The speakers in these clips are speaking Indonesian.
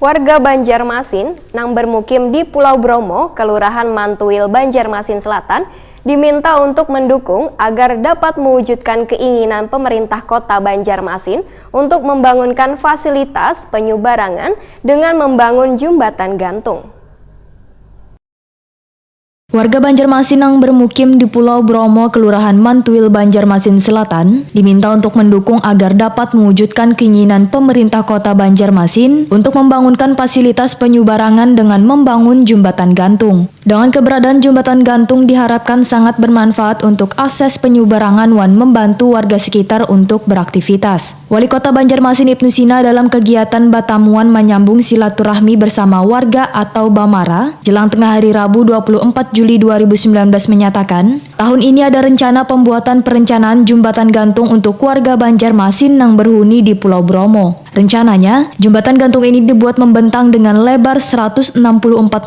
Warga Banjarmasin yang bermukim di Pulau Bromo, Kelurahan Mantuil, Banjarmasin Selatan, diminta untuk mendukung agar dapat mewujudkan keinginan pemerintah kota Banjarmasin untuk membangunkan fasilitas penyubarangan dengan membangun jembatan gantung. Warga Banjarmasin yang bermukim di Pulau Bromo, Kelurahan Mantuil, Banjarmasin Selatan, diminta untuk mendukung agar dapat mewujudkan keinginan pemerintah kota Banjarmasin untuk membangunkan fasilitas penyubarangan dengan membangun jembatan gantung. Dengan keberadaan jembatan gantung diharapkan sangat bermanfaat untuk akses penyubarangan dan membantu warga sekitar untuk beraktivitas. Wali Kota Banjarmasin Ibnu Sina dalam kegiatan Batamuan menyambung silaturahmi bersama warga atau Bamara jelang tengah hari Rabu 24 Juli 2019 menyatakan, tahun ini ada rencana pembuatan perencanaan jembatan gantung untuk warga Banjarmasin yang berhuni di Pulau Bromo. Rencananya, jembatan gantung ini dibuat membentang dengan lebar 164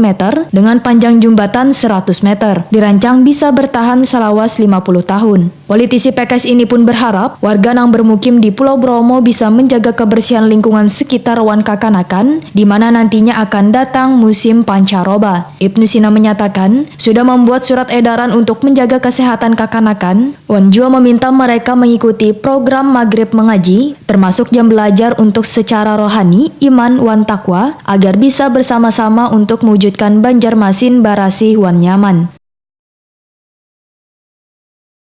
meter dengan panjang jembatan 100 meter. Dirancang bisa bertahan selawas 50 tahun. Politisi PKS ini pun berharap warga yang bermukim di Pulau Bromo bisa menjaga kebersihan lingkungan sekitar wan kakanakan, di mana nantinya akan datang musim pancaroba. Ibnu Sina menyatakan, sudah membuat surat edaran untuk menjaga kesehatan kakanakan. Wan juga meminta mereka mengikuti program Maghrib Mengaji, termasuk jam belajar untuk secara rohani, iman, wan takwa, agar bisa bersama-sama untuk mewujudkan Banjarmasin barasih wan nyaman.